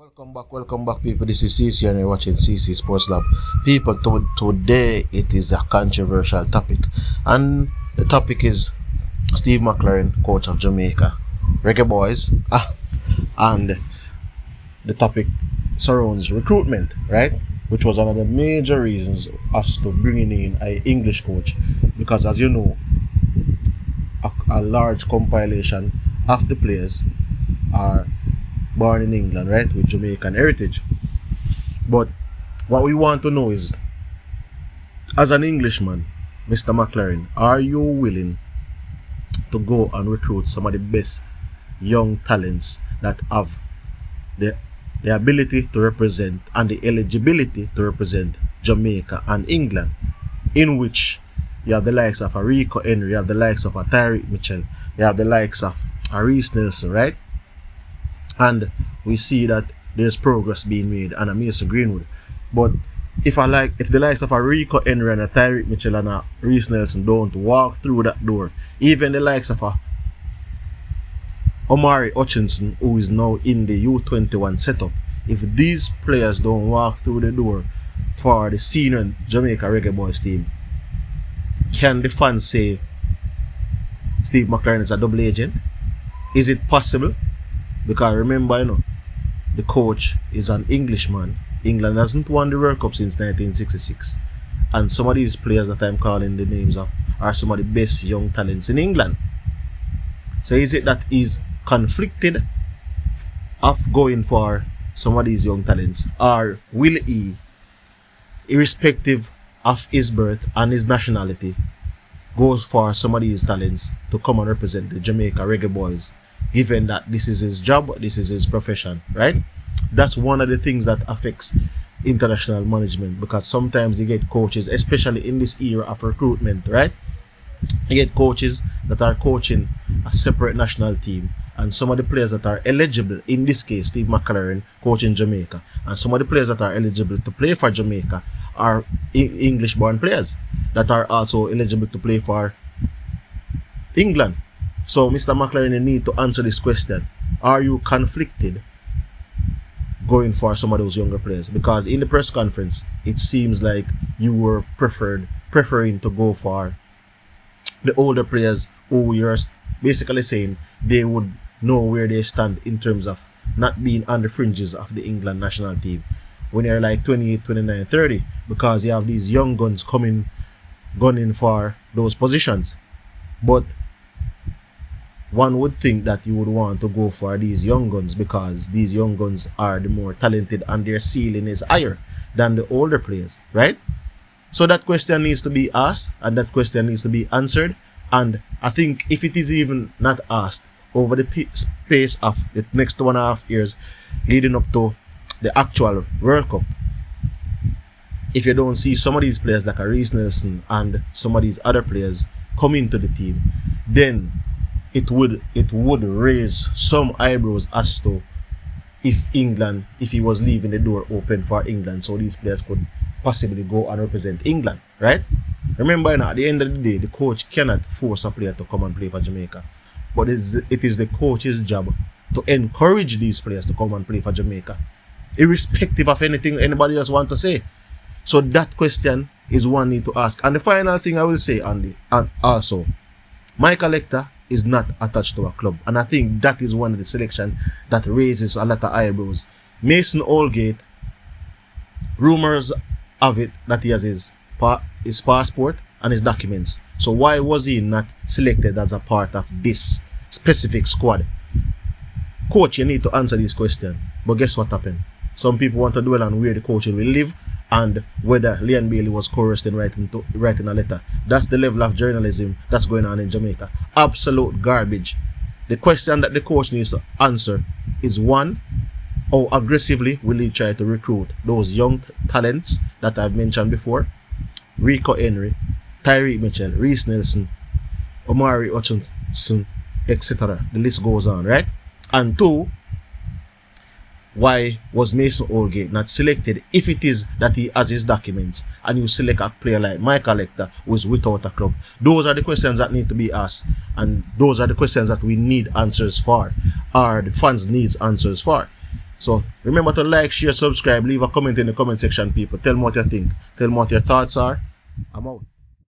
Welcome back, people. This is CC, and you're watching CC Sports Lab. People, today it is a controversial topic, and the topic is Steve Mclaren, coach of Jamaica Reggae Boyz, and the topic surrounds recruitment, right? Which was one of the major reasons as to bringing in an English coach, because as you know, a large compilation of the players are born in England, right, with Jamaican heritage. But what we want to know is, as an Englishman, Mr. Mclaren, are you willing to go and recruit some of the best young talents that have the ability to represent and the eligibility to represent Jamaica and England, in which you have the likes of a Rico Henry, you have the likes of a Tyreek Mitchell, you have the likes of a Reece Nelson, right? And we see that there's progress being made and a Mason Greenwood. But if the likes of a Rico Henry and a Tyreek Mitchell and a Reece Nelson don't walk through that door, even the likes of a Omari Hutchinson, who is now in the U21 setup, if these players don't walk through the door for the senior Jamaica Reggae Boyz team, can the fans say Steve Mclaren is a double agent? Is it possible? Because remember, the coach is an Englishman. England hasn't won the World Cup since 1966. And some of these players that I'm calling the names of are some of the best young talents in England. So is it that he's conflicted of going for some of these young talents? Or will he, irrespective of his birth and his nationality, go for some of these talents to come and represent the Jamaica Reggae Boyz, given that this is his job, this is his profession, right? That's one of the things that affects international management, because sometimes you get coaches, especially in this era of recruitment, right? You get coaches that are coaching a separate national team, and some of the players that are eligible, in this case Steve Mclaren coaching Jamaica, and some of the players that are eligible to play for Jamaica are English born players that are also eligible to play for England. So, Mr. Mclaren, you need to answer this question. Are you conflicted going for some of those younger players? Because in the press conference, it seems like you were preferring to go for the older players who you're basically saying they would know where they stand in terms of not being on the fringes of the England national team when you're like 28, 29, 30, because you have these young guns gunning for those positions. But one would think that you would want to go for these young guns because these young guns are the more talented and their ceiling is higher than the older players, right? So that question needs to be asked and that question needs to be answered. And I think if it is even not asked over the space of the next 1.5 years leading up to the actual World Cup, if you don't see some of these players like a Reece Nelson and some of these other players come into the team, then it would raise some eyebrows as to if he was leaving the door open for England so these players could possibly go and represent England, right? Remember, at the end of the day, the coach cannot force a player to come and play for Jamaica, but it is the coach's job to encourage these players to come and play for Jamaica, irrespective of anything anybody else want to say. So that question is one need to ask. And the final thing I will say, Andy, and also, my collector is not attached to a club, and I think that is one of the selection that raises a lot of eyebrows. Mason Holgate, rumors of it that he has his passport and his documents. So why was he not selected as a part of this specific squad? Coach, you need to answer this question. But guess what happened? Some people want to dwell on where the coach will live and whether Leon Bailey was coerced in writing a letter. That's the level of journalism that's going on in Jamaica. Absolute garbage. The question that the coach needs to answer is, one, how aggressively will he try to recruit those young talents that I've mentioned before? Rico Henry, Tyreek Mitchell, Reece Nelson, Omari Hutchinson, etc. The list goes on, right? And two, why was Mason Holgate not selected if it is that he has his documents and you select a player like my collector who is without a club? Those are the questions that need to be asked, and those are the questions that we need answers for, or the fans needs answers for. So remember to like, share, subscribe, leave a comment in the comment section, people. Tell me what you think. Tell me what your thoughts are. I'm out.